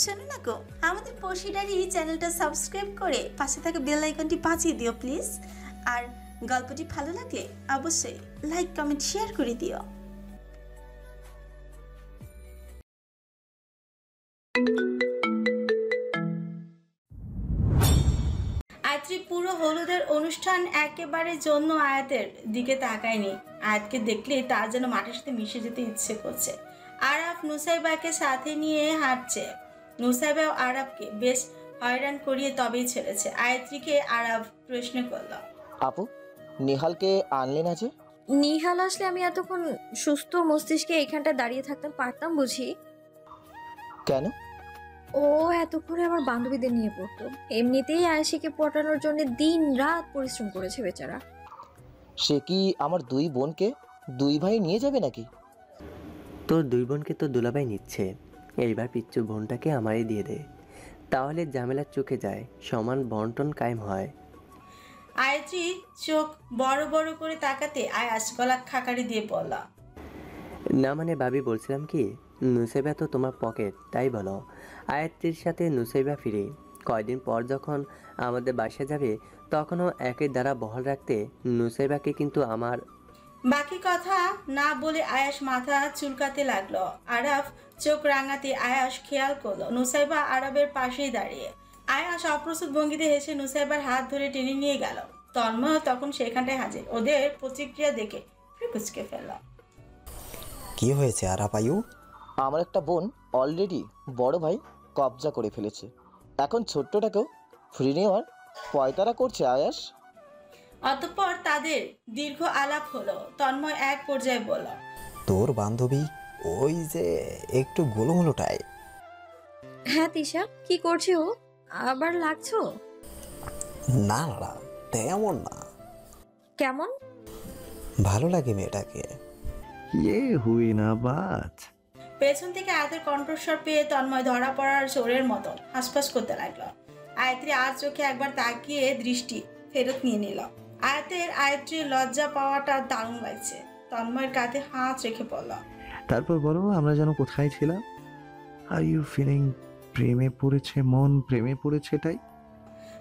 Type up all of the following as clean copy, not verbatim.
শোনো না গো, আমাদের পশিডারি চ্যানেলটা সাবস্ক্রাইব করে পাশে থাকা বেল আইকনটি বাজিয়ে দিও প্লিজ। আর গল্পটি ভালো লাগলে অবশ্যই লাইক কমেন্ট শেয়ার করে দিও। আয়াত্রী পুরো হলুদের অনুষ্ঠান একেবারে জন্য আয়াতের দিকে তাকায়নি। আয়াতকে দেখলে তার যেন মাটির সাথে মিশে যেতে ইচ্ছে করছে। আরাফ নুসাইবাকে সাথে নিয়ে হাঁটছে। নুসাইবাও আরাফকে বেশ হয়রান করিয়ে তবেই ছেড়েছে। আয়াত্রীকে আরাফ প্রশ্ন করল, আপু, নিহালকে আনলে না যে? নিহাল আসলে আমি এতক্ষণ সুস্থ মস্তিষ্কে এখানটা দাঁড়িয়ে থাকতে পারতাম বুঝি? কেন? ও এতক্ষণে আমার বান্ধবীদের নিয়ে পড়তো। এমনিতেই আয়েশাকে পটানোর জন্য দিন রাত পরিশ্রম করেছে বেচারা। সে কি আমার দুই বোনকে দুই ভাই নিয়ে যাবে নাকি? তোর দুই বোনকে তো দুলাভাই নিচ্ছে, এইবার পিচ্চু বোনটাকে আমারই দিয়ে দে, তাহলে ঝামেলার চোখে যায়, সমান বন্টন কায়েম হয়। আয়াত্রী চোখ বড় বড় করে তাকাতে আয়াস গলা খাকারি দিয়ে বলল, না মানে ভাবি বলছিলাম কি, নুসাইবা তো তোমার পকেট, তাই বলো। আয়াত্রীর সাথে নুসাইবা ফিরে কয়দিন পর যখন আমাদের বাসায় যাবে তখনও একই দ্বারা বহাল রাখতে নুসাইবাকে কিন্তু আমার। বাকি কথা না বলে আয়াস মাথা চুলকাতে লাগলো। আরাফ চোখ রাঙাতে আয়াস খেয়াল করলো নুসাইবা আরবের পাশেই দাঁড়িয়ে। আয়াস অপ্রস্তুত ভঙ্গিতে হেসে নুসাইবার হাত ধরে টেনে নিয়ে গেল। তন্ময় তখন সেখানটায় হাজির। ওদের প্রতিক্রিয়া দেখে কুচকে ফেলল। কি হয়েছে আরাফ আয়ু? আমার একটা বোন অলরেডি বড় ভাই কবজা করে ফেলেছে, এখন ছোট্টটাকেও ফ্রি নেওয়ার পয়তারা করছে আয়াস। অতঃপর তাদের দীর্ঘ আলাপ হলো। তন্ময় এক পর্যায়ে বলল, তোর বান্ধবী ওই যে একটু গোলুমোলুটায়? হ্যাঁ তিশা, কি করছে ও? আবার লাগছো? না না, তেমন না। কেমন? ভালো লাগে মেয়েটাকে। ये हुई ना बात। পেছন থেকে আয়াতের কণ্ঠস্বর পেয়ে তন্ময় ধরা পড়ার চোরের মতো হাসপাস করতে লাগলো। আয়াত্রী আর চোখে একবার তাকিয়ে দৃষ্টি ফেরত নিয়ে নিল। আয়াত্রীর লজ্জা পাওয়াটা দারুণ লাগছে। তন্ময়ের কাঁধে হাত রেখে বলল, তারপর বলো আমরা যেন কোথায় ছিলাম? আর ইউ ফিলিং প্রেমে পড়েছে মন, প্রেমে পড়েছে তাই?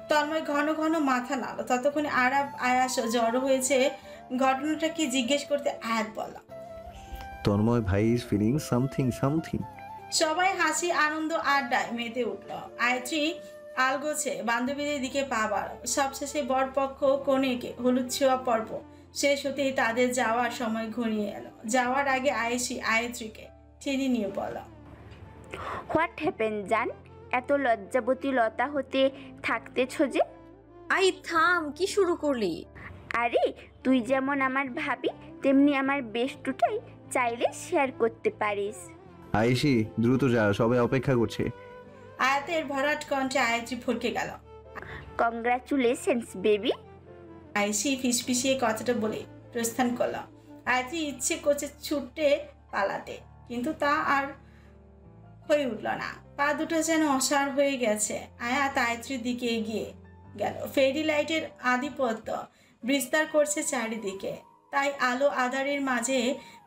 তন্ময় ঘন ঘন মাথা নাড়ল। ততক্ষণে আরাব আয়াস জড়ো হয়েছে। ঘটনাটা কি জিজ্ঞেস করতে আয়াত বলল। তন্ময় ভাই ইজ ফিলিং সামথিং সামথিং। সবাই হাসি আনন্দ আড্ডায় মেতে উঠল। আয়াত্রী আলগোছে বান্ধবীদের দিকে পা বাড়াল। সবশেষে বরপক্ষ কনেকে হলুদ ছোঁয়া পর্ব শেষ হতেই তাদের যাওয়ার সময় ঘনিয়ে এলো। যাওয়ার আগে আয়েশি আয়াত্রীকে টেনে নিয়ে বলল, হোয়াট হ্যাপেন জান, এত লজ্জাবতী লতা হতে থাকতেছ যে? আই থাম, কি শুরু করলি? আরে তুই যেমন আমার ভাবি তেমনি আমার বেস্টুটাই চাইলে শেয়ার করতে পারিস। আয়েশি দ্রুত যা, সবাই অপেক্ষা করছে। আয়াতের ভরাট কণ্ঠে আয়াত্রী ফটকে গেল। Congratulations baby. আয়েশি ফিসফিসিয়ে কথাটা বলে প্রস্থান করল। আয়াত্রী ইচ্ছে করছে ছুটে পালাতে, কিন্তু তা আর হয়ে উঠল না। পা দুটো যেন অসাড় হয়ে গেছে। আয়াত আয়াত্রীর দিকে এগিয়ে গেল। ফেরি লাইটের আধিপত্য বিস্তার করছে চারিদিকে, তাই আলো আধারের মাঝে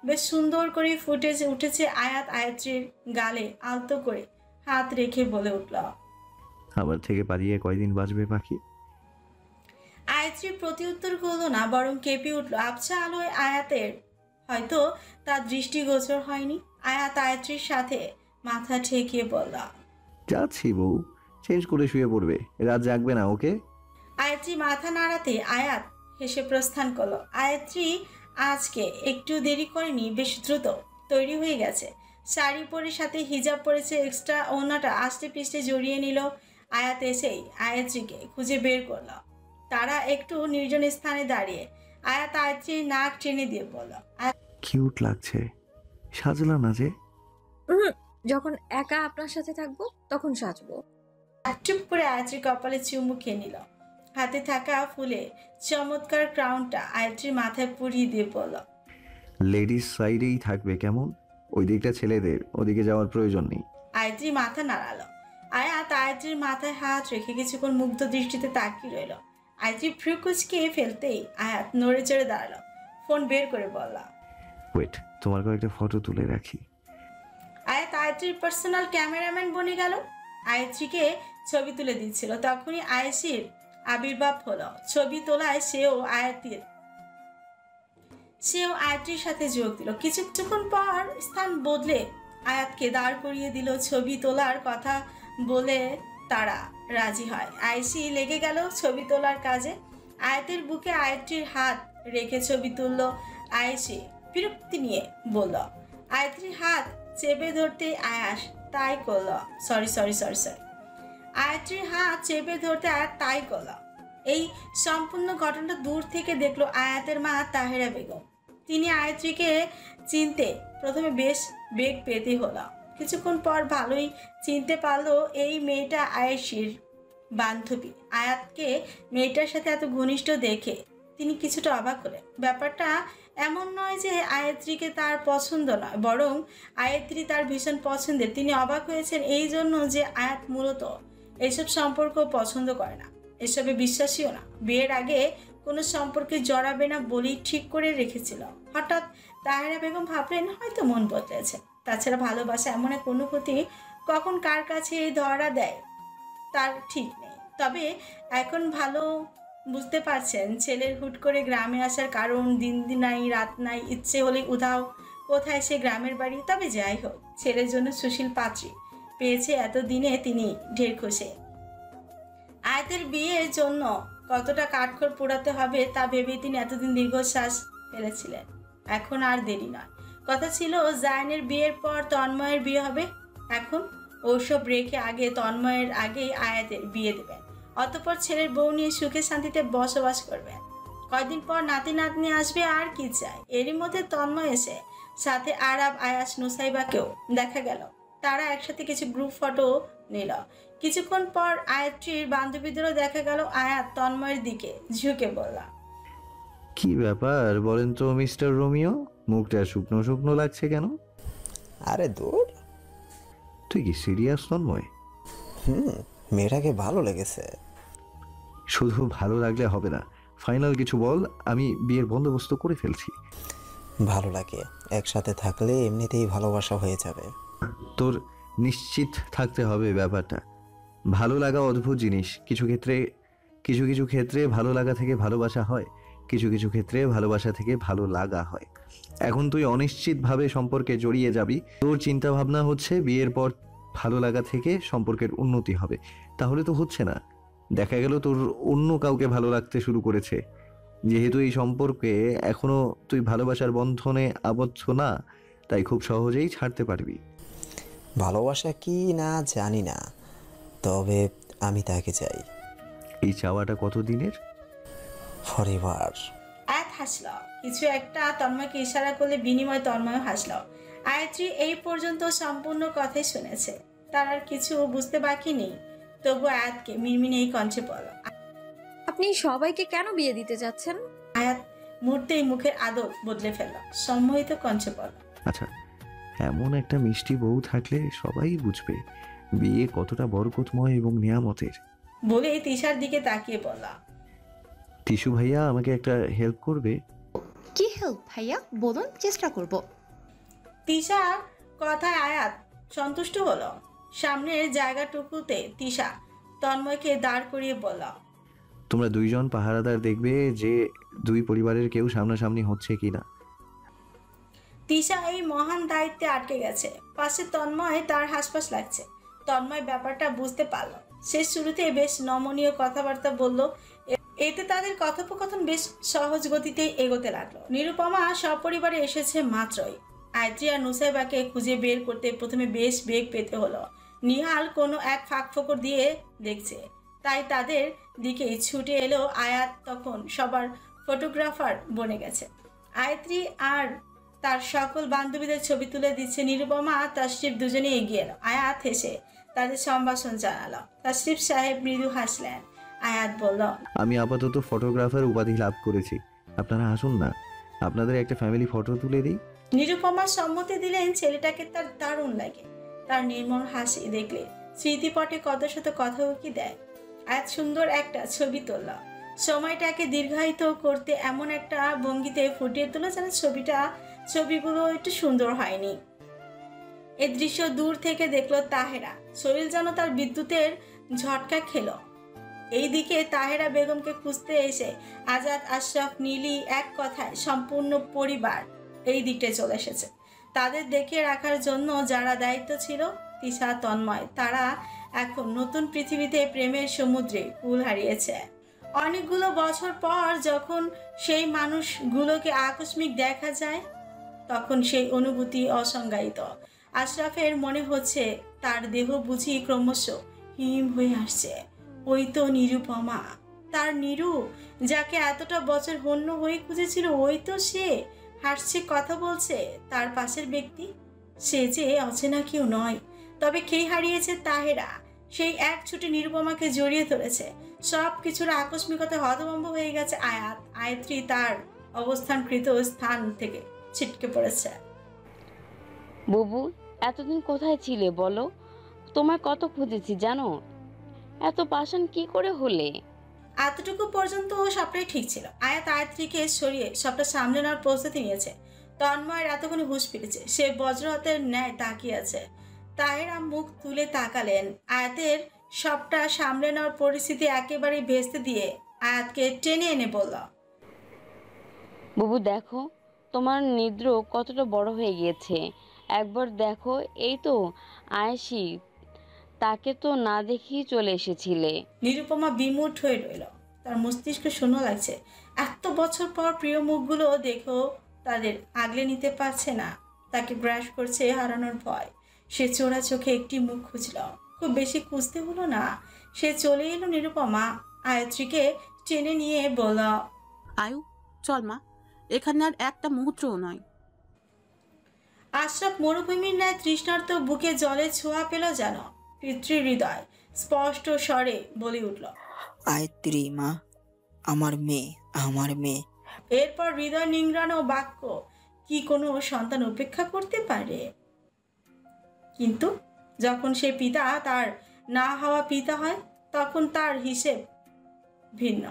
বেশ সুন্দর করে ফুটে উঠেছে। আয়াত আয়াত্রীর গালে আলতো করে হাত রেখে বলে উঠল, আমার থেকে পালিয়ে কয়দিন বাঁচবে পাখি? আয়াত্রী প্রতি উত্তর করলো না, বরং কেঁপে উঠল। আবছা আলোয় আয়াতের হয়তো তার দৃষ্টিগোচর হয়নি। আয়াত আয়াত্রীর সাথে মাথা ঠেকিয়ে বলল, যাচ্ছি বউ, চেঞ্জ করে শুয়ে পড়বে, রাত জাগবে না ওকে? আয়াত্রী মাথা নাড়াতে আয়াত হেসে প্রস্থান করলো। আয়াত্রী আজকে একটু দেরি করেনি, বেশ দ্রুত তৈরি হয়ে গেছে। শাড়ি পরে সাথে হিজাব পরেছে, এক্সট্রা ওড়নাটা আস্তে পিস্তে জড়িয়ে নিল। আয়াত এসেই আয়াত্রীকে খুঁজে বের করলো। তারা একটু নির্জন স্থানে দাঁড়িয়ে। আয়াত আয়াত্রীর নাক টেনে দিয়ে বলল, কিউট লাগছে, সাজলাম না যে? যখন একা আপনার সাথে থাকবো তখন সাজবো। চুপ করে আয়াত্রীর কপালে চুমু খেয়ে নিল। হাতে থাকা ফুলে চমৎকার ক্রাউনটা আয়াত্রীর মাথায় পুরিয়ে দিয়ে বলল, লেডিস সাইডেই থাকবে কেমন? ওই দিকটা ছেলেদের, ওদিকে যাওয়ার প্রয়োজন নেই। আয়াত্রী মাথা নাড়ালো। আয়াত আয়াত্রীর মাথায় হাত রেখে কিছুক্ষণ মুগ্ধ দৃষ্টিতে তাকিয়ে রইল। আয়াত্রী ফ্রু কুচকে ফেলতেই আয়াত নড়ে চড়ে দাঁড়ালো। ফোন বের করে বলল, ওয়েট, তোমার কয়েকটা ফটো তুলে রাখি। আয়াত আয়াত্রীর পার্সোনাল ক্যামেরাম্যান বনে গেল। আয়াত্রীকে ছবি তুলে দিচ্ছিল। তখনই আয়েশির আবির্ভাব হলো। ছবি তোলায় সেও আয়াত্রীর সাথে যোগ দিল। কিছুক্ষণ পর স্থান বদলে আয়াতকে দাঁড় করিয়ে দিল। ছবি তোলার কথা বলে তারা রাজি হয়। আয়েশি লেগে গেল ছবি তোলার কাজে। আয়াতের বুকে আয়াত্রীর হাত রেখে ছবি তুলল। আয়েশি বিরক্তি নিয়ে বলল, আয়াত্রীর হাত চেপে ধরতে আয়াস তাই করল। সরি। আয়াত্রীর হাত চেপে ধরতে আয়াত তাই করল। এই সম্পূর্ণ ঘটনাটা দূর থেকে দেখলো আয়াতের মা তাহেরা বেগম। তিনি আয়াত্রীকে চিনতে প্রথমে বেশ বেগ পেতে হলো। কিছুক্ষণ পর ভালোই চিনতে পারলো এই মেয়েটা আয়েশির বান্ধবী। আয়াতকে মেয়েটার সাথে এত ঘনিষ্ঠ দেখে তিনি কিছুটা অবাক হলেন। ব্যাপারটা এমন নয় যে আয়াত্রীকে তার পছন্দ নয়, বরং আয়াত্রী তার ভীষণ পছন্দের। তিনি অবাক হয়েছেন এই জন্য যে আয়াত মূলত এইসব সম্পর্ক পছন্দ করে না, এসবে বিশ্বাসীও না। বিয়ের আগে কোনো সম্পর্কে জড়াবে না বলেই ঠিক করে রেখেছিল। হঠাৎ তাহেরা বেগম ভাবলেন হয়তো মন বদলেছে। তাছাড়া ভালোবাসা এমন এক অনুভূতি কখন কার কাছে ধরা দেয় তার ঠিক নেই। তবে এখন ভালো বুঝতে পারছেন ছেলের হুট করে গ্রামে আসার কারণ। দিন নাই রাত নাই, ইচ্ছে হলে উধাও কোথায় সে গ্রামের বাড়ি। তবে যাই হোক, ছেলের জন্য সুশীল পাত্রী পেয়েছে এতদিনে তিনি ঢের খুশি। আয়াতের বিয়ের জন্য কতটা কাঠখড় পোড়াতে হবে তা ভেবে তিনি এতদিন দীর্ঘশ্বাস ফেলেছিলেন। এখন আর দেরি নয়। কথা ছিল জায়নের বিয়ের পর তন্ময়ের বিয়ে হবে। এখন ওসব রেখে আগে তন্ময়ের আগেই আয়াতের বিয়ে দেবেন। অতঃপর ছেলের বউ নিয়ে সুখে শান্তিতে বসবাস করবেন। কয়দিন পর নাতি নাতনি আসবে, আর কি চাই। এরই মধ্যে তন্ময় এসে সাথে আরাব, আয়াস, নুসাইবাকেও দেখা গেল। তারা একসাথে কিছু গ্রুপ ফটো নিল। কিছুক্ষণ পর আয়াত্রীর বান্ধবীদেরও দেখা গেল। আয়াত তন্ময়ের দিকে ঝুঁকে বলল, কি ব্যাপার বলেন তো মিস্টার রোমিও, মুখটা শুকনো শুকনো লাগছে কেন? আরে দূর। তুই কি সিরিয়াস তন্ময়? মেয়েটাকে ভালো লেগেছে। শুধু ভালো লাগলে হবে না, ফাইনাল কিছু বল। আমি বিয়ের বন্দোবস্ত করে ফেলছি। ভালো লাগে, একসাথে থাকলে এমনিতেই ভালোবাসা হয়ে যাবে। তোর নিশ্চিত থাকতে হবে ব্যাপারটা। ভালো লাগা অদ্ভুত জিনিস। কিছু কিছু ক্ষেত্রে ভালো লাগা থেকে ভালোবাসা হয়, কিছু ক্ষেত্রে ভালোবাসা থেকে ভালো লাগা হয়। এখন তুই অনিশ্চিতভাবে সম্পর্কে জড়িয়ে যাবি। তোর চিন্তা ভাবনা হচ্ছে বিয়ের পর ভালো লাগা থেকে সম্পর্কের উন্নতি হবে। তাহলে তো হচ্ছে না। দেখা গেল তোর অন্য কাউকে ভালো লাগতে শুরু করেছে। যেহেতু এই সম্পর্কে এখনো তুই ভালোবাসার বন্ধনে আবদ্ধ না, তাই খুব সহজেই ছাড়তে পারবি। ভালোবাসা কি না জানি না, তবে আমি তাকে চাই। এই চাওয়াটা কতদিনের? ফরএভার। আয়াত হাসল। কিছু একটা তন্ময়কে ইশারা করলে বিনিময়ে তন্ময় হাসল। আয়াত্রী এই পর্যন্ত সম্পূর্ণ কথাই শুনেছে, তার আর কিছু বুঝতে বাকি নেই। তবু আয়াতকে মিনমিনে এই কণ্ঠে বলল, আপনি সবাইকে কেন বিয়ে দিতে যাচ্ছেন? আয়াত মুহূর্তেই মুখের আদব বদলে ফেলল। সম্মোহিত কণ্ঠে বলল, আচ্ছা, এমন একটা মিষ্টি বউ থাকলে সবাই বুঝবে বিয়ে কতটা বরকতময় এবং নিয়ামতের। বলে তিশার দিকে তাকিয়ে বলল, টিসু ভাইয়া আমাকে একটা হেল্প করবে? কি হেল্প ভাইয়া, বলুন, চেষ্টা করব। তিশার কথায় আয়াত সন্তুষ্ট হলো। সামনের জায়গাটুকুতে তিশা তন্ময়কে দাঁড় করিয়ে বলল, তোমরা দুইজন পাহারাদার দেখবে যে দুই পরিবারের কেউ সামনাসামনি হচ্ছে কিনা। তিশা এই মহান দায়িত্বে আটকে গেছে। পাশে তন্ময়, তার হাসপাস লাগছে। তন্ময় ব্যাপারটা বুঝতে পারল। শেষ শুরুতে বেশ নমনীয় কথাবার্তা বলল। এতে তাদের কথোপকথন বেশ সহজ গতিতেই এগোতে লাগলো। নিরুপমা সপরিবারে এসেছে মাত্রই। আয়াত্রী আর নুসাইবাকে খুঁজে বের করতে প্রথমে বেশ বেগ পেতে হলো। নিহাল কোনো এক ফাঁক ফোকর দিয়ে দেখছে, তাই তাদের দিকে ছুটে এলো। আয়াত তখন সবার ফটোগ্রাফার বনে গেছে। আয়াত্রী আর তার সকল বান্ধবীদের ছবি তুলে দিচ্ছে। নিরুপমা আর তাশরিফ দুজনে এগিয়ে এলো। আয়াত হেসে তাদের সম্ভাষণ জানালো। তাশরিফ সাহেব মৃদু হাসলেন। আয়াত বলল, আমি আপাতত ফটোগ্রাফার উপাধি লাভ করেছি, আপনারা আসুন না, আপনাদের একটা ফ্যামিলি ফটো তুলে দিই। নিরুপমা সম্মতি দিলেন। ছেলেটাকে তার দারুণ লাগে। তার নির্মল হাসি দেখলে স্মৃতিপটে কত শত কথা কি দেয়। আয়াত সুন্দর একটা ছবি তুলল। সময়টাকে দীর্ঘায়িত করতে এমন একটা ভঙ্গিতে ফুটিয়ে তুলো যেন ছবিগুলো একটু সুন্দর হয়নি। এ দৃশ্য দূর থেকে দেখলো তাহেরা। শরীর যেন তার বিদ্যুতের ঝটকা খেলো। এইদিকে তাহেরা বেগমকে খুঁজতে এসে আজাদ, আশরাফ, নীলি, এক কথায় সম্পূর্ণ পরিবার এই দিকটায় চলে এসেছে। তাদের দেখে রাখার জন্য যারা দায়িত্ব ছিল, তিশা, তন্ময়, তারা এখন নতুন পৃথিবীতে প্রেমের সমুদ্রে কুল হারিয়েছে। অনেকগুলো বছর পর যখন সেই মানুষগুলোকে আকস্মিক দেখা যায়, তখন সেই অনুভূতি অসংজ্ঞায়িত। আশরাফের মনে হচ্ছে তার দেহ বুঝি ক্রমশ হিম হয়ে আসছে। ওই তো নিরুপমা, তার নিরু, যাকে এতটা বছর হন্য হয়ে খুঁজেছিল, ওই তো সে। হাসছে, কথা বলছে, তার পাশের ব্যক্তি। সে যে অচেনা কেউ নয়। তবে কে হারিয়েছে? তাহেরা। সেই এক ছুটে নিরুপমাকে জড়িয়ে ধরেছে। সব কিছুর আকস্মিকতা হতভম্ব হয়ে গেছে আয়াত। আয়াত্রী তার অবস্থানকৃত স্থান থেকে ছিটকে পড়েছে। বুবু, এতদিন কোথায় ছিলে বলো? তোমায় কত খুঁজেছি জানো? এত পাষাণ কি করে হলে? এতটুকু পর্যন্ত ও সবটাই ঠিক ছিল। আয়াত আয়াত্রীকে সরিয়ে সবটা সামলে নেওয়ার প্রস্তুতি নিয়েছে। তন্ময়ের এতক্ষণে হুঁশ ফিরেছে। সে বজ্রহাতের ন্যায় তাকিয়ে আছে। তাহেরা মুখ তুলে তাকালেন। আয়াতের সবটা সামলে নেওয়ার পরিস্থিতি একেবারেই ভেস্তে দিয়ে আয়াতকে টেনে এনে বলল, বুবু দেখো, তোমার নিদ্র কতটা বড় হয়ে গিয়েছে। একবার দেখো, এই তো আয়েশি, তাকে তো না দেখেই চলে এসেছিলে। নিরুপমা বিমূঢ় হয়ে রইল। তার মস্তিষ্ক শূন্য লাগছে। এত বছর পর প্রিয় মুখগুলো দেখেও তাদের আগলে নিতে পারছে না। তাকে ব্রাশ করছে হারানোর ভয়। সে চোরা চোখে একটি মুখ খুঁজল। খুব বেশি খুঁজতে হলো না, সে চলে এলো নিরুপমা। আয়াত্রীকে টেনে নিয়ে বলল, আয়ু, চল মা, এখানে আর একটা মুহূর্তও নয়। আশরাফ মরুভূমির ন্যায় তৃষ্ণার্ত বুকে জলের ছোঁয়া পেল যেন। পিতৃ হৃদয় স্পষ্ট স্বরে বলে উঠল, আয়ত্রী মা, আমার মেয়ে, আমার মেয়ে। এরপর হৃদয় নিংড়ানো বাক্য, কি কোনো সন্তান উপেক্ষা করতে পারে? কিন্তু যখন সে পিতা তার না হওয়া পিতা হয়, তখন তার হিসেব ভিন্ন।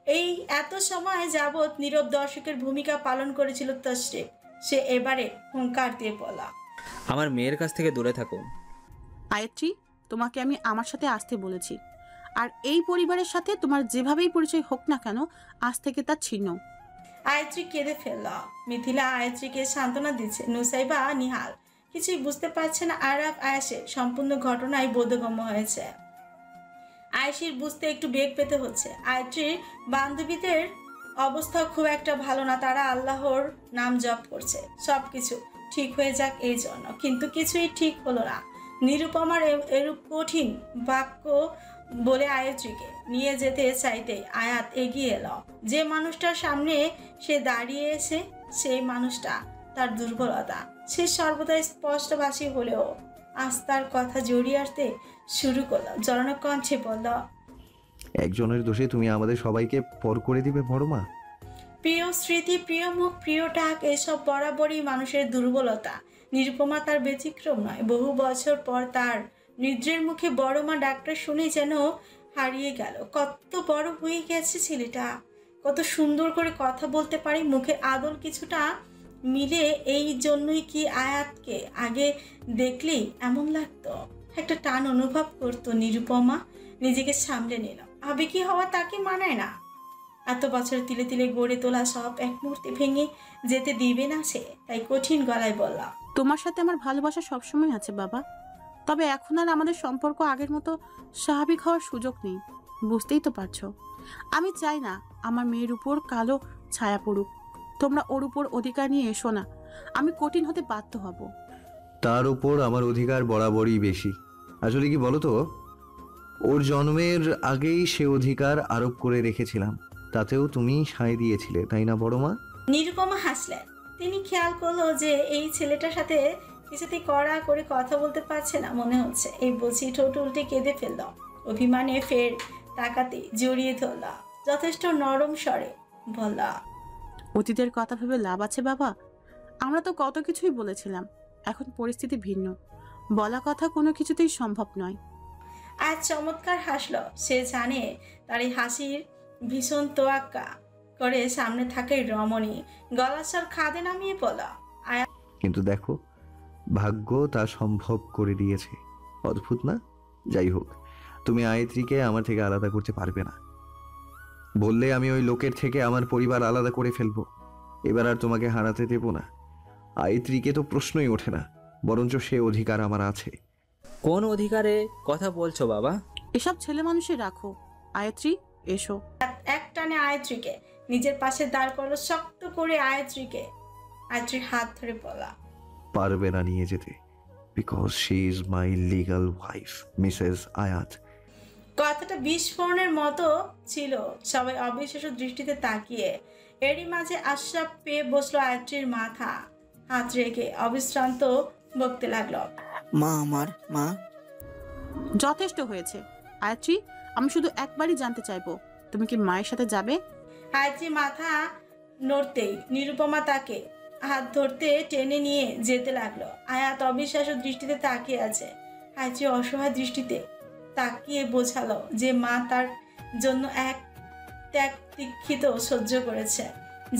এই এত সময় যাবৎ নীরব দর্শকের ভূমিকা পালন করেছিল তশরিফ। সে এবারে হুঙ্কার দিয়ে বলা, আমার মেয়ের কাছ থেকে দূরে থাকুন। আয়ত্রী, তোমাকে আমি আমার সাথে আসতে বলেছি। আর এই পরিবারের সাথে তোমার যেভাবেই পরিচয় হোক না কেন, আজ থেকে তা ছিন্ন। আয়ত্রী কেঁদে ফেলল। মিথিলা আয়ত্রীকে সান্ত্বনা দিচ্ছে। নুসাইবা, নিহাল কিছুই বুঝতে পারছে না। আরাফ, আয়েশের সম্পূর্ণ ঘটনাই বোধগম্য হয়েছে। আয়েশির বুঝতে একটু বেগ পেতে হচ্ছে। আয়ত্রীর বান্ধবীদের অবস্থা খুব একটা ভালো না। তারা আল্লাহর নাম জপ করছে সবকিছু ঠিক হয়ে যাক এই জন্য, কিন্তু কিছুই ঠিক হলো না। নিরুপমার এরূপ কঠিন বাক্য বলে আয়ত্রীকে নিয়ে যেতে চাইতে আয়াত এগিয়ে এলো। যে মানুষটার সামনে সে দাঁড়িয়েছে, সেই মানুষটা তার দুর্বলতা। সে সর্বদা স্পষ্টভাষী হলেও আজ তার কথা জড়িয়ে আসতে শুরু করলো। জনক কণ্ঠে বলল, একজনের দোষে তুমি আমাদের সবাইকে পর করে দিবে বড় মা? প্রিয় স্মৃতি, প্রিয় মুখ, প্রিয় ডাক, এসব বরাবরই মানুষের দুর্বলতা। নিরুপমা তার ব্যতিক্রম নয়। বহু বছর পর তার নিদ্রের মুখে বড় মা ডাকটা শুনে যেন হারিয়ে গেল। কত বড় হয়ে গেছে ছেলেটা, কত সুন্দর করে কথা বলতে পারে, মুখের আদল কিছুটা মিলে। এই জন্যই কি আয়াতকে আগে দেখলেই এমন লাগতো? একটা টান অনুভব করতো নিরুপমা। নিজেকে সামলে নিল। আবেগী হওয়া তাকে মানায় না। এত বছর তিলে তিলে গড়ে তোলা সব এক মুহূর্তে ভেঙে যেতে দিবে না সে। তাই কঠিন গলায় বললাম, তোমার সাথে আমার ভালোবাসা সবসময় আছে বাবা, তবে এখন আর আমাদের সম্পর্ক আগের মতো স্বাভাবিক হওয়ার সুযোগ নেই। বুঝতেই তো পারছো, আমি চাই না আমার মেয়ের উপর কালো ছায়া পড়ুক। তোমরা ওর উপর অধিকার নিয়ে এসো না, আমি কঠিন হতে বাধ্য হব। তার উপর আমার অধিকার বরাবরই বেশি। আসলে কি বলতো, ওর জন্মের আগেই সে অধিকার আরোপ করে রেখেছিলাম। তাতেও তুমি সায় দিয়েছিলে, তাই না বড় মা? নিরুপমা হাসলেন। তিনি খেয়াল করলো যে এই ছেলেটার সাথে কিছুতেই কড়া করে কথা বলতে পারছে না মনে হচ্ছে। এই বলছি ঠোঁট উল্টে কেঁদে ফেলল। অভিমানে ফের তাকাতে জড়িয়ে ধরল। যথেষ্ট নরম স্বরে বলল, অতীতের কথা ভেবে লাভ আছে বাবা? আমরা তো কত কিছুই বলেছিলাম, এখন পরিস্থিতি ভিন্ন। বলা কথা কোনো কিছুতেই সম্ভব নয়। আজ চমৎকার হাসলো। সে জানে তার এই হাসির ভীষণ তোয়াক্কা করে সামনে থাকে রমণী। গলার স্বর খাদে নামিয়ে বলা, কিন্তু দেখো, ভাগ্য তা সম্ভব করে দিয়েছে। অদ্ভুত না? যাই হোক, তুমি আয়ত্রীকে আমার থেকে আলাদা করতে পারবে না। বললে আমি ওই লোকের থেকে আমার পরিবার আলাদা করে ফেলবো। এবার আর তোমাকে হারাতে দেব না। আয়ত্রীকে তো প্রশ্নই ওঠে না, বরঞ্চ সে অধিকার আমার আছে। কোন অধিকারে কথা বলছো বাবা? এসব ছেলে মানুষই রাখো। আয়ত্রী, এসো। এক টানে আয়ত্রীকে নিজের পাশে দাঁড় করলো, শক্ত করে আয়ত্রীকে। আয়ত্রীর হাত ধরে বলা, পারবে না নিয়ে যেতে, because she is my legal wife, Mrs আয়াত। কথাটা বিস্ফোরণের মতো ছিল। সবাই অবিশ্বাস্য দৃষ্টিতে তাকিয়ে। এরই মাঝে আশরাফ পেয়ে বসলো আয়ত্রীর মাথা, হাত রেখে অবিশ্রান্ত বকতে লাগলো, মা, আমার মা। যথেষ্ট হয়েছে আয়ত্রী, আমি শুধু একবারই জানতে চাইবো, তুমি কি মায়ের সাথে যাবে? আয়ত্রী মাথা নড়তেই নিরুপমা তাকে হাত ধরতে টেনে নিয়ে যেতে লাগলো। আয়াত অবিশ্বাস্য দৃষ্টিতে তাকিয়ে আছে। আয়ত্রী অসহায় দৃষ্টিতে তাকিয়ে বোঝালো যে মা তার জন্য এক ত্যাগ তিক্ষিত সহ্য করেছে।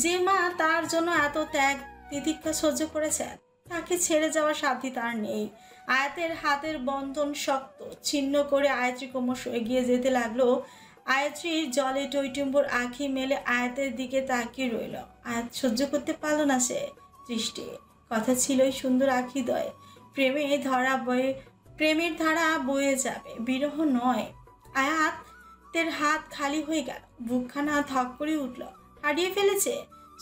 যে মা তার জন্য এত ত্যাগ তিতিক্ষা সহ্য করেছে, তাকে ছেড়ে যাওয়ার সাধ্যই তার নেই। আয়াতের হাতের বন্ধন শক্ত ছিন্ন করে আয়ত্রী ক্রমশ এগিয়ে যেতে লাগলো। আয়ত্রীর জলে টইটুম্বুর আঁখি মেলে আয়াতের দিকে তাকিয়ে রইল। আয়াত সহ্য করতে পারল না সে দৃষ্টি। কথা ছিলই সুন্দর আঁখিদ্বয় প্রেমের ধারা বয়ে যাবে, বিরহ নয়। আয়াতের হাত খালি হয়ে গেল, বুকখানা ধক করে উঠল। হারিয়ে ফেলেছে,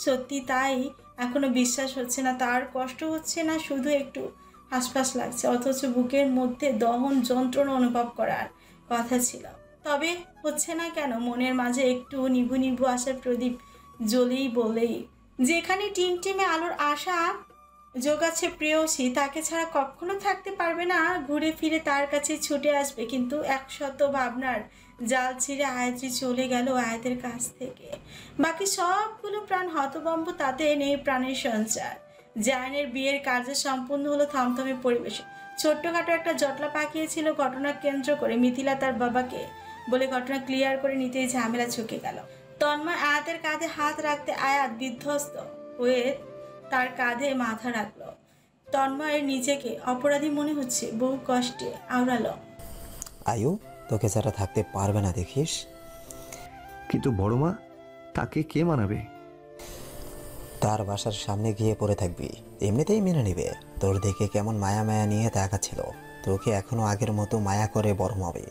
সত্যি তাই। এখনো বিশ্বাস হচ্ছে না তার কষ্ট হচ্ছে না, শুধু একটু হাসপাস লাগছে, অথচ বুকের মধ্যে দহন যন্ত্রণা অনুভব করার কথা ছিল। তবে হচ্ছে না কেন? মনের মাঝে একটু নিভু নিভু আসার প্রদীপ জ্বলেই বলেই, যেখানে টিমটিমে আলোর আশা জোগাচ্ছে প্রেয়সী, তাকে ছাড়া কখনো থাকতে পারবে না, ঘুরে ফিরে তার কাছে ছুটে আসবে। কিন্তু একশত ভাবনার জাল ছিঁড়ে আয়াত্রী চলে গেল আয়াতের কাছ থেকে। বাকি সবগুলো প্রাণ হতবম্ব, তাতে নেই প্রাণের সঞ্চার। জায়ানের বিয়ের কার্য সম্পূর্ণ হলো থমথমে পরিবেশে। ছোট্টখাটো একটা জটলা পাকিয়েছিল ঘটনা কেন্দ্র করে। মিথিলা তার বাবাকে বলে ঘটনা ক্লিয়ার করে নিতেই ঝামেলা ছুকে গেল। তন্ময় আয়াতের কাঁধে হাত রাখতে আয়াত বিধ্বস্ত হয়ে তার কাঁধে মাথা রাখলো। তন্ময়ের নিজেকে অপরাধী মনে হচ্ছে, বহু কষ্টে আওড়ালো, আয়ু, তোকে যারা থাকতে পারবে না দেখিস। কিন্তু বড় মা, তাকে কে মানাবে? তার বাসার সামনে গিয়ে পড়ে থাকবি, এমনিতেই মেনে নেবে। তোর দেখে কেমন মায়া মায়া নিয়ে তাকাচ্ছিল, তোকে এখনো আগের মতো মায়া করে বড় হবে।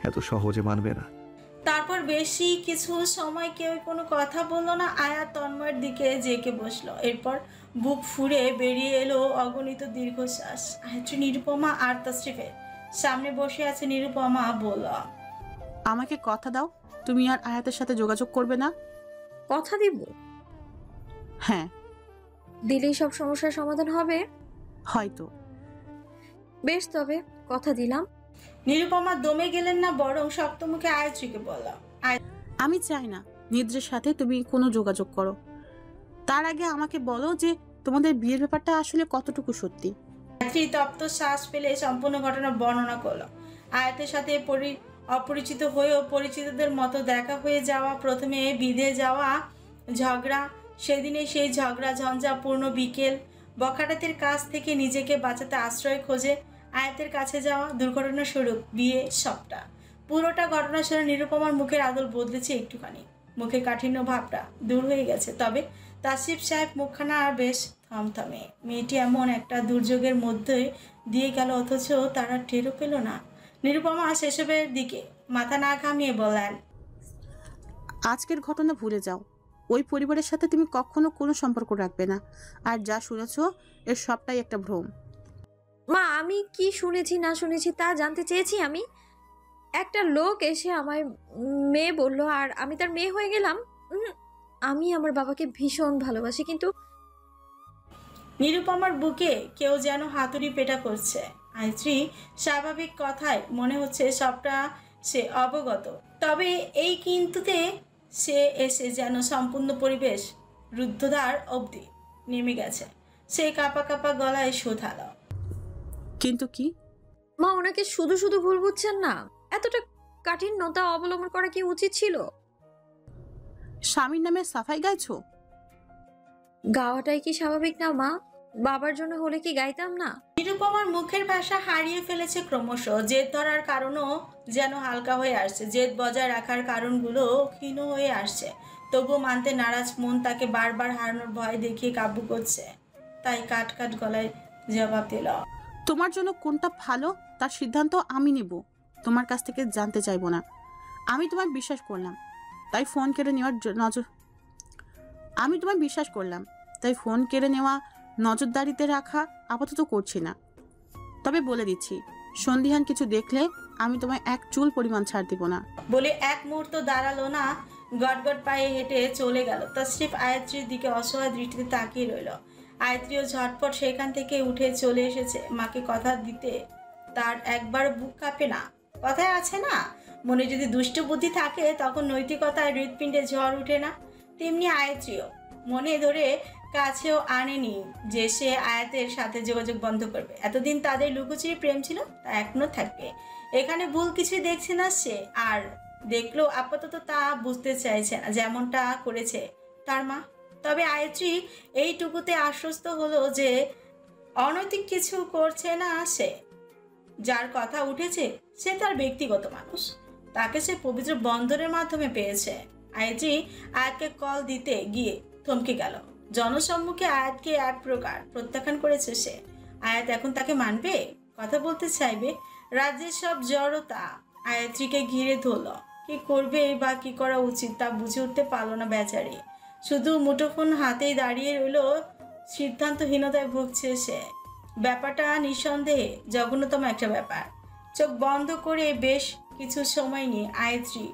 এত সহজে মানবে না। তারপর বেশি কিছু সময় কেউ কোনো কথা বললো না। আয়াত তন্ময়ের দিকে জেকে বসলো। এরপর বুক ফুঁড়ে বেরিয়ে এলো অগণিত দীর্ঘশ্বাস। আয়াত্রী, নিরুপমা আর তাসরিফের সামনে বসে আছে। নিরুপমা বলল, আমাকে কথা দাও, তুমি আর আয়াতের সাথে যোগাযোগ করবে না। কথা দিব? হ্যাঁ। দিলেই সব সমস্যার সমাধান হবে? হয়তো। বেশ, তবে কথা দিলাম। নিরুপমা দমে গেলেন না, বরং শক্ত মুখে আয়াত্রীকে বলল, আমি চাই না নিদ্রের সাথে তুমি কোনো যোগাযোগ করো। তার আগে আমাকে বলো যে তোমাদের বিয়ের ব্যাপারটা আসলে কতটুকু সত্যি। আয়াত্রী তপ্ত শ্বাস ফেলে সম্পূর্ণ ঘটনা বর্ণনা করলো। আয়াতের সাথে অপরিচিত হয়েও পরিচিতদের মতো দেখা হয়ে যাওয়া, প্রথমে বিধে যাওয়া ঝগড়া, সেদিনে সেই ঝগড়া ঝঞ্ঝাপূর্ণ বিকেল, বখাটেদের কাছ থেকে নিজেকে বাঁচাতে আশ্রয় খোঁজে আয়াতের কাছে যাওয়া, দুর্ঘটনাস্বরূপ বিয়ে, সবটা। পুরোটা ঘটনা শুনে নিরুপমার মুখের আদল বদলেছে একটুখানি, মুখের কাঠিন্য ভাবটা দূর হয়ে গেছে। তবে তাসরিফ সাহেব মুখখানা আর বেশ থমথমে। মেয়েটি এমন একটা দুর্যোগের মধ্যে দিয়ে গেল, অথচ তারা টেরও পেল না। নিরুপমা সেসবের দিকে মাথা না ঘামিয়ে বলেন, আজকের ঘটনা ভুলে যাও। ওই পরিবারের সাথে তুমি কখনো কোনো সম্পর্ক রাখবে না। আর যা শুনেছো এর সবটাই একটা ভ্রম। মা, আমি কি শুনেছি না শুনেছি তা জানতে চেয়েছি আমি? একটা লোক এসে আমায় মেয়ে বলল আর আমি তার মেয়ে হয়ে গেলাম। আমি আমার বাবাকে ভীষণ ভালোবাসি, কিন্তু নিরুপমার বুকে কেউ যেন হাতুড়ি পেটা করছে। আয়ত্রী স্বাভাবিক কথায় মনে হচ্ছে সবটা সে অবগত, তবে এই কিন্তুতে সে এসে যেন সম্পূর্ণ পরিবেশ রুদ্ধদ্বার অবধি নেমে গেছে। সে কাঁপা কাঁপা গলায় শোধালো, কিন্তু কি? মা, ওনাকে শুধু শুধু ভুল বুঝছেন না। এতটা কাঠিন্যতা অবলম্বন করা কি উচিত ছিল? স্বামীর নামে সাফাই গাইছো? গাওয়াটাই কি স্বাভাবিক না মা? বাবার জন্য হলে কি গাইতাম না? নিরুপমার মুখের ভাষা হারিয়ে ফেলেছে ক্রমশ। জেদ ধরার কারণও যেন হালকা হয়ে আসছে, জেদ বজায় রাখার কারণগুলো ক্ষীণ হয়ে আসছে। তবুও মানতে নারাজ মন তাকে বারবার হারানোর ভয় দেখিয়ে কাবু করছে। তাই কাট কাট গলায় জবাব দিল, তোমার জন্য কোনটা ভালো তার সিদ্ধান্ত আমি নিব, তোমার কাছ থেকে জানতে চাইবো না। আমি তোমায় বিশ্বাস করলাম তাই ফোন কেড়ে নেওয়ার নজরদারিতে রাখা আপাতত করছি না। তবে বলে দিচ্ছি, সন্দিহান কিছু দেখলে আমি তোমায় এক চুল পরিমাণ ছাড় দিব না। বলে এক মুহূর্ত দাঁড়ালো না, গটগট পায়ে হেঁটে চলে গেল। তাসরিফ আয়াত্রীর দিকে অসহায় দৃষ্টিতে তাকিয়ে রইল। আয়াত্রীও ঝটপট সেখান থেকে উঠে চলে এসেছে। মাকে কথা দিতে তার একবার বুক কাঁপে না। কথায় আছে না, মনে যদি দুষ্ট বুদ্ধি থাকে তখন নৈতিকতায় হৃৎপিণ্ডে ঝড় উঠে না, তেমনি আয়াত্রীও মনে ধরে কাছেও আনেনি যে সে আয়াতের সাথে যোগাযোগ বন্ধ করবে। এতদিন তাদের লুকোচুরি প্রেম ছিল, তা এখনো থাকবে। এখানে ভুল কিছুই দেখছে না সে, আর দেখলো আপাতত তা বুঝতে চাইছে না, যেমনটা করেছে তার মা। তবে আয়াত্রী এইটুকুতে আশ্বস্ত হলো যে অনৈতিক কিছু করছে না সে। যার কথা উঠেছে সে তার ব্যক্তিগত মানুষ, তাকে সে পবিত্র বন্ধনের মাধ্যমে পেয়েছে। আয়াত্রী আয়াতকে কল দিতে গিয়ে থমকে গেল। জনসম্মুখে আয়াতকে এক প্রকার প্রত্যাখ্যান করেছে সে। আয়াত এখন তাকে মানবে, কথা বলতে চাইবে? রাজ্যের সব জড়তা আয়াত্রীকে ঘিরে ধরল। কি করবে বা কি করা উচিত তা বুঝে উঠতে পারল না বেচারি। শুধু মুঠোফোন হাতেই দাঁড়িয়ে রইল, সিদ্ধান্তহীনতায় ভুগছে সে। ব্যাপারটা নিঃসন্দেহে জঘন্যতম একটা ব্যাপার। চোখ বন্ধ করে বেশ কিছু সময় নিয়ে আয়াত্রী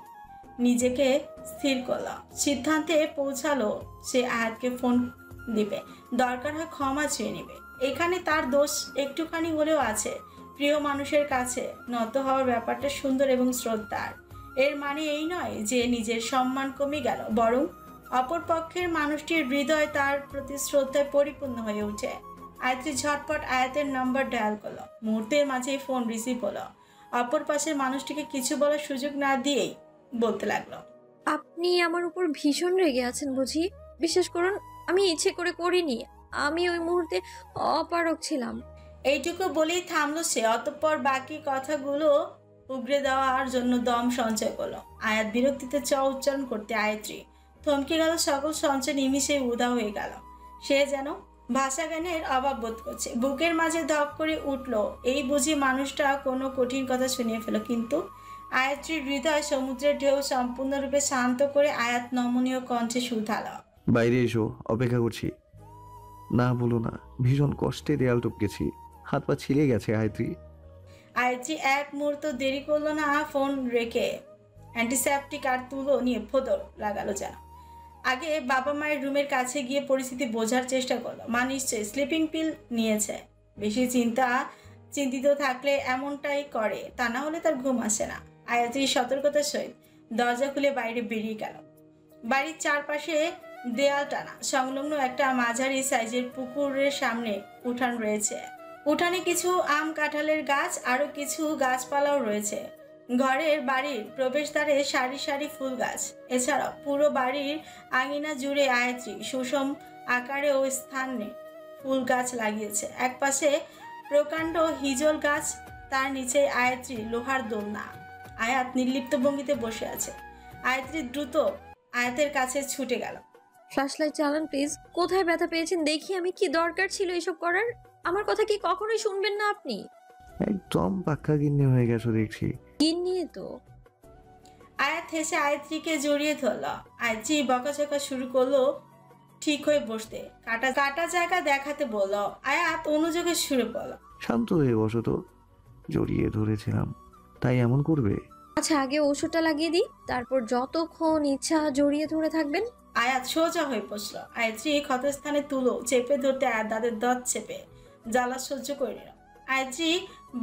নিজেকে স্থির করল। সিদ্ধান্তে পৌঁছালো সে আয়াতকে ফোন দিবে, দরকার হয় ক্ষমা চেয়ে নেবে। এখানে তার দোষ একটুখানি হলেও আছে। প্রিয় মানুষের কাছে নত হওয়ার ব্যাপারটা সুন্দর এবং শ্রদ্ধার। এর মানে এই নয় যে নিজের সম্মান কমে গেল, বরং অপর পক্ষের মানুষটির হৃদয় তার প্রতি শ্রদ্ধায় পরিপূর্ণ হয়ে ওঠে। আয়াত্রী ঝটপট আয়াতের নাম্বার ডায়াল করলো। মুহূর্তের মাঝেই ফোন রিসিভ হলো। অপর পাশের মানুষটিকে কিছু বলার সুযোগ না দিয়েই বলতে লাগলো, আপনি আমার উপর ভীষণ রেগে আছেন বুঝি? বিশ্বাস করুন, আমি ইচ্ছে করে করিনি। আমি ওই মুহূর্তে অপারগ ছিলাম। এইটুকু বলেই থামলো সে। অতঃপর বাকি কথাগুলো উগরে দেওয়ার জন্য দম সঞ্চয় করলো। আয়াত বিরক্তিতে চ উচ্চারণ করতে আয়াত্রী থমকে গেল। সকল সঞ্চয় নিমিষে উদা হয়ে গেল। সে যেন ভাষা জ্ঞানের অভাব বোধ করছে। বুকের মাঝে ধপ করে উঠল। এই বুঝি মানুষটা কোনো কঠিন কথা শুনিয়ে ফেল। কিন্তু আয়াত্রীর হৃদয় সমুদ্রের ঢেউ সম্পূর্ণরূপে শান্ত করে আয়াত নমনীয় কণ্ঠে শুধাল, বাইরে এসো, অপেক্ষা করছি। না বলো না, ভীষণ কষ্টে দেয়াল টপকেছি, হাত পা ছিলে গেছে। আয়াত্রী এক মুহূর্ত দেরি করলো না, ফোন রেখে অ্যান্টিসেপটিক আর তুলো নিয়ে ফোদর লাগালো যেন। আগে বাবা মায়ের রুমের কাছে গিয়ে পরিস্থিতি বোঝার চেষ্টা করলো। মা নিশ্চয়ই স্লিপিং পিল নিয়েছে। বেশি চিন্তিত থাকলে এমনটাই করে, তা না হলে তার ঘুম আসে না। আয়াত্রী সতর্কতার সহিত দরজা খুলে বাইরে বেরিয়ে গেল। বাড়ির চারপাশে দেয়াল টানা সংলগ্ন একটা মাঝারি সাইজের পুকুরের সামনে উঠান রয়েছে। উঠানে কিছু আম কাঁঠালের গাছ, আরো কিছু গাছপালাও রয়েছে। ঘরের বাড়ির প্রবেশদ্বারে সারি সারি ফুল গাছ। এছাড়াও পুরো বাড়ির আঙিনা জুড়ে আয়াত্রী সুষম আকারে ও স্থানে ফুল গাছ লাগিয়েছে। একপাশে প্রকাণ্ড হিজল গাছ, তার নিচে আয়াত্রী লোহার দোলনা। আয়াত নির্লিপ্ত ভঙ্গিতে বসে আছে। আয়াত্রী দ্রুত আয়াতের কাছে ছুটে গেল। ফ্ল্যাশলাইট চালান প্লিজ। কোথায় ব্যথা পেয়েছেন দেখি আমি। কি দরকার ছিল এসব করার? আমার কথা কি কখনোই শুনবেন না আপনি? একদম পাক্কা গিন্নি হয়ে গেছো দেখছি। গিন্নি তো। আয়াত হেসে আয়াত্রীকে জড়িয়ে ধরল। আয়াত্রী বকাঝকা শুরু করলো ঠিক হয়ে বসতে, কাটা জায়গা দেখাতে বলল। আয়াত অনুযোগে শুরু করলো, শান্ত হয়ে বসো তো, জড়িয়ে ধরেছিলাম তাই এমন করবে? আচ্ছা আগে ওষুধটা লাগিয়ে দিই, তারপর যতক্ষণ ইচ্ছা জড়িয়ে ধরে থাকবেন। আয়াত সোজা হয়ে বসলো। আয়াত্রী ক্ষতস্থানে তুলো চেপে ধরতে আয়াত দাঁতের দাঁত চেপে জ্বালা সহ্য করে নিল। আয়াত্রী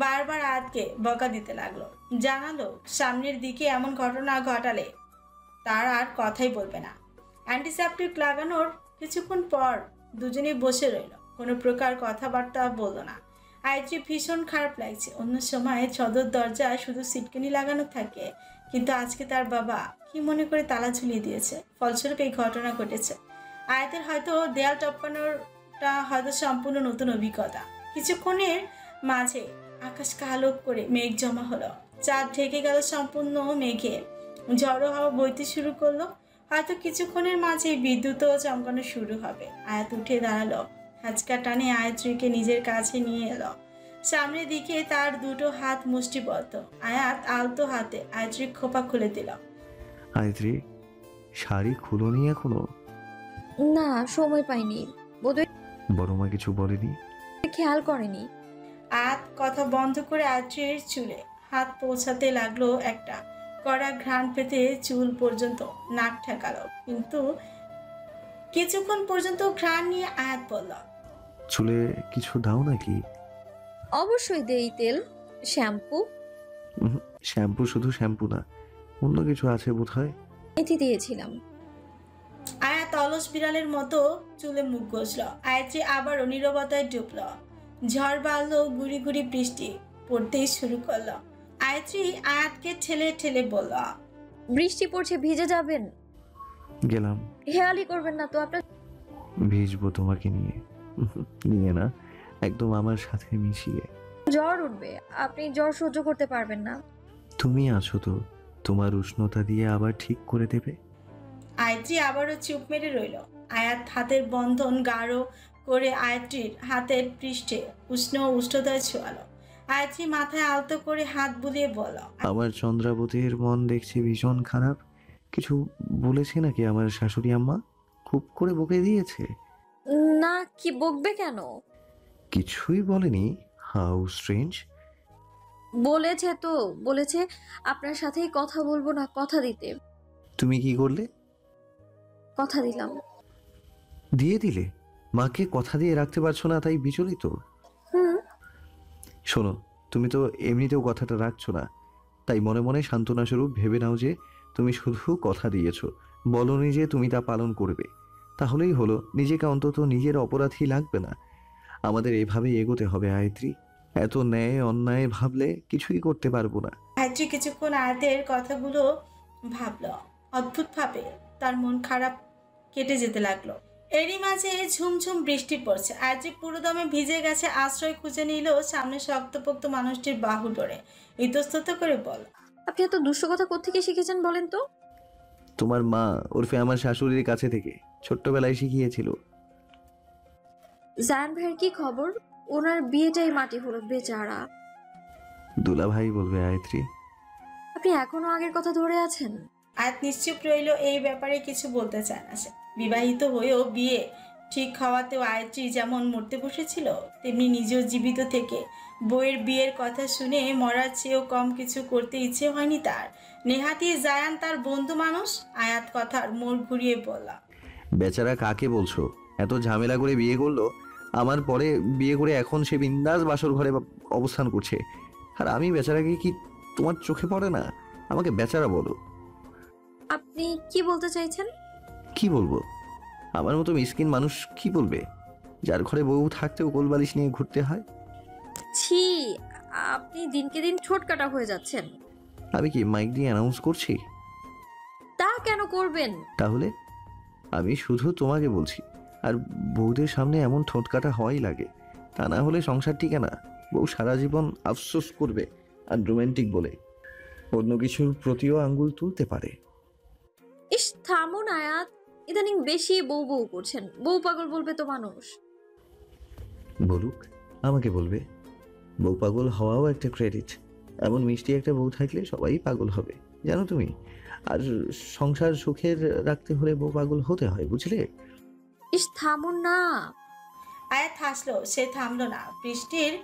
বারবার আয়াতকে বকা দিতে লাগলো, জানালো সামনের দিকে এমন ঘটনা ঘটালে তার আর কথাই বলবে না। অ্যান্টিসেপটিক লাগানোর কিছুক্ষণ পর দুজনেই বসে রইল, কোনো প্রকার কথাবার্তা বললো না। আয়াত্রী ভীষণ খারাপ লাগছে। অন্য সময় সদর দরজায় শুধু সিটকানি লাগানো থাকে, কিন্তু আজকে তার বাবা কি মনে করে তালা ঝুলিয়ে দিয়েছে, ফলস্বরূপ এই ঘটনা ঘটেছে। আয়াতের হয়তো দেয়াল টপকানোর একটা হয়তো সম্পূর্ণ নতুন অভিজ্ঞতা। কিছুক্ষণের মাঝে আকাশ কালো করে মেঘ জমা হলো, চাঁদ ঢেকে গেল সম্পূর্ণ মেঘে, ঝড়ো হাওয়া বইতে শুরু করলো। হয়তো কিছুক্ষণের মাঝে বিদ্যুৎও চমকানো শুরু হবে। আয়াত উঠে দাঁড়ালো, হাঁচকা টানে আয়াত্রীকে নিজের কাছে নিয়ে এলো, সামনের দিকে তার দুটো হাত মুষ্টিবদ্ধ। আয়াত আলতো হাতে আয়াত্রীর খোপা খুলে দিল। আয়ত্রী, শাড়ি খুলোনি এখনো? না, সময় পাইনি, বোধহয় বড় মা কিছু বলেনি? খেয়াল করেনি। আয়াত কথা বন্ধ করে আয়াত্রীর চুলে হাত পৌঁছাতে লাগলো। একটা কড়া ঘ্রাণ পেতে চুল পর্যন্ত নাক ঠেকালো, কিন্তু কিছুক্ষণ পর্যন্ত ঘ্রাণ নিয়ে আয়াত বলল, চুলে কিছু দাও নাকি? অবশ্যই দেই, তেল, শ্যাম্পু। শ্যাম্পু? শুধু শ্যাম্পু না, অন্য কিছু আছে বোধহয়। মেথি দিয়েছিলাম। আয়াত অলস বিড়ালের মতো চুলে মুখ ঘষল। আয়াত্রী আবারও নীরবতায় ডুবল। ঝড় বাড়লো, গুড়ি গুড়ি বৃষ্টি পড়তেই শুরু করলো। আয়াত্রী আয়াতকে ঠেলে ঠেলে বলল, বৃষ্টি পড়ছে, ভিজে যাবেন। গেলাম। হেয়ালি করবেন না তো আপনার। ভিজবো তোমাকে নিয়ে? নিয়ে না, একদম আমার সাথে মিশিয়ে। জ্বর উঠবে, আপনি জ্বর সহ্য করতে পারবেন না। তুমি আছো তো, তোমার উষ্ণতা দিয়ে আবার ঠিক করে দেবে। আয়াত্রী আবারও চুপ মেরে রইল। আয়াত হাতের বন্ধন গাঢ় করে আয়াত্রীর হাতের পৃষ্ঠে উষ্ণ উষ্ণতায় ছোঁয়ালো। আয়াত্রী মাথায় আলতো করে হাত বুলিয়ে বলল, আমার চন্দ্রাবতীর মন দেখছি ভীষণ খারাপ। কিছু বলেছে নাকি আমার শাশুড়ি আম্মা? খুব করে বকে দিয়েছে? না, কি বকবে কেন? কিছুই বলেনি? How strange. বলেছে তো, বলেছে আপনার সাথেই কথা বলবো না, কথা দিতে। তুমি কি করলে? কথা দিলাম। দিয়ে দিলে? মাকে কথা দিয়ে রাখতে পারছো না তাই বিচলিত? শোনো, তুমি তো এমনিতেও কথাটা রাখছো না, তাই মনে মনে সান্ত্বনা স্বরূপ ভেবে নাও যে তুমি শুধু কথা দিয়েছো, বলনি যে তুমি তা পালন করবে। তাহলেই হলো, নিজেকে অন্তত নিজের অপরাধী লাগবে না। আমাদের এভাবেই এগোতে হবে আয়ত্রী। এত ন্যায় অন্যায় ভাবলে কিছুই করতে পারবো না। আয়াত্রী কিছুক্ষণ আয়াতের কথাগুলো ভাবল। অদ্ভুতভাবে তার মন খারাপ কেটে যেতে লাগলো। এরই মাঝে ঝুমঝুম বৃষ্টি পড়ছে। আয়াত্রী পুরোদমে ভিজে গেছে, আশ্রয় খুঁজে নিল সামনে শক্তপোক্ত মানুষটির বাহু ধরে। ইতস্তত করে বল, আপনি এত দুষ্ট কথা কোত্থেকে শিখেছেন বলেন তো? তোমার মা ওরফে আমার শাশুড়ির কাছে থেকে, ছোট্টবেলায় শিখিয়েছিল। জায়ান ভাইয়ের কি খবর? ওনার বিয়েটাই মাটি হলো, বেচারা। দুলা ভাই বলবে আয়ত্রী। আপনি এখনো আগের কথা ধরে আছেন? আয়াত নিশ্চুপ রইল, এই ব্যাপারে কিছু বলতে চায় না সে। বিবাহিত হয়েও বিয়ে ঠিক হওয়াতেও আয়াত্রী যেমন মরতে বসেছিল, তেমনি নিজেও জীবিত থেকে বইয়ের বিয়ের কথা শুনে মরার চেয়েও কম কিছু করতে ইচ্ছে হয়নি তার। নেহাতি জায়ান তার বন্ধু মানুষ। আয়াত কথার মোড় ঘুরিয়ে বলল, বেচারা কাকে বলছো? এত ঝামেলা করে বিয়ে করলো, আমার পরে বিয়ে করে এখন সে বিন্দাস বাসর ঘরে অবস্থান করছে, আর আমি বেচারাকে কি তোমার চোখে পড়ে না? আমাকে বেচারা বলো। আপনি কি বলতে চাইছেন? কি বলবো? আমার মতো মিসকিন মানুষ কি বলবে, যার ঘরে বউ থাকতেও কোলবালিশ নিয়ে ঘুরতে হয়? ছি, আপনি দিনকে দিন ছোটকাটা হয়ে যাচ্ছেন। আমি কি মাইক দিয়ে অ্যানাউন্স করছি? তা কেন করবেন? তাহলে আমি শুধু তোমাকে বলছি, আর বউদের সামনে এমন ঠোঁটকাটা হওয়াই লাগে, তা না হলে সংসার টিকে না। বউ সারা জীবন আফসোস করবে আর রোমান্টিক বলে অন্য কিছুর প্রতিও আঙ্গুল তুলতে পারে। ইস, থামুন আয়াত, ইদানিং বেশি বউ বউ করছেন। বউ পাগল বলবে তো মানুষ। বলুক, আমাকে বলবে। বউ পাগল হওয়াও একটা ক্রেডিট। এমন মিষ্টি একটা বউ থাকলে সবাই পাগল হবে, জানো তুমি। আর সংসার সুখের রাখতে হলে বউ পাগল হতে হয়, বুঝলে? ইস, থামুন না। আয়াত হাসলো, সে থামলো না। বৃষ্টির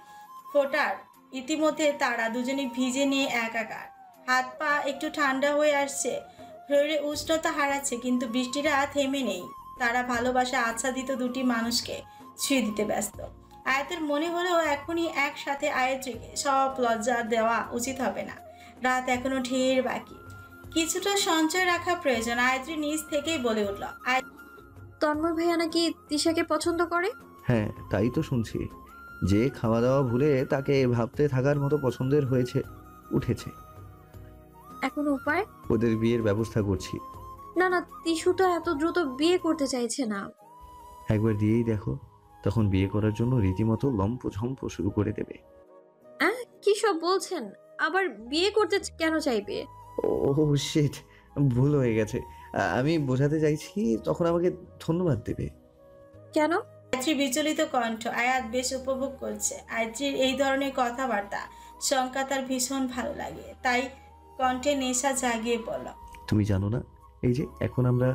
ফোঁটার ইতিমধ্যে তারা দুজনে ভিজে নিয়ে একাকার। হাত পা একটু ঠান্ডা হয়ে আসছে, শরীরে উষ্ণতা হারাচ্ছে, কিন্তু বৃষ্টিরা থেমে নেই। তারা ভালোবাসা আচ্ছাদিত দুটি মানুষকে ছুঁয়ে দিতে ব্যস্ত। আয়াতের মনে হলেও এখনই একসাথে আয়াত্রীকে সব লজ্জা দেওয়া উচিত হবে না। রাত এখনো ঢের বাকি, কিছুটা সঞ্চয় রাখা প্রয়োজন। আয়াত্রী নিজ থেকেই বলে উঠল, তন্ময় ভাইয়া নাকি তিশাকে পছন্দ করে? হ্যাঁ, তাই তো শুনছি। যে খাওয়া দাওয়া ভুলে তাকে ভাবতে থাকার মতো পছন্দের হয়েছে উঠেছে। এখন উপায়? ওদের বিয়ের ব্যবস্থা করছি। না না, তিশু তো এত দ্রুত বিয়ে করতে চাইছে না। একবার দিয়েই দেখো, তখন বিয়ে করার জন্য রীতিমতো লম্পঝম্প শুরু করে দেবে। কি সব বলছেন? আবার বিয়ে করতে কেন চাইবে? ও শিট, ভুল হয়ে গেছে। আমি বোঝাতে চাইছি তখন আমাকে ধন্যবাদ দেবে। কেন? আয়াত্রীর বিচলিত কণ্ঠ আয়াত বেশ উপভোগ করছে। আয়াত্রীর এই ধরনের কথাবার্তা শঙ্কা তার ভীষণ ভালো লাগে, তাই কণ্ঠে নেশা জাগিয়ে পড়ল। তুমি জানো না, এই যে এখন আমরা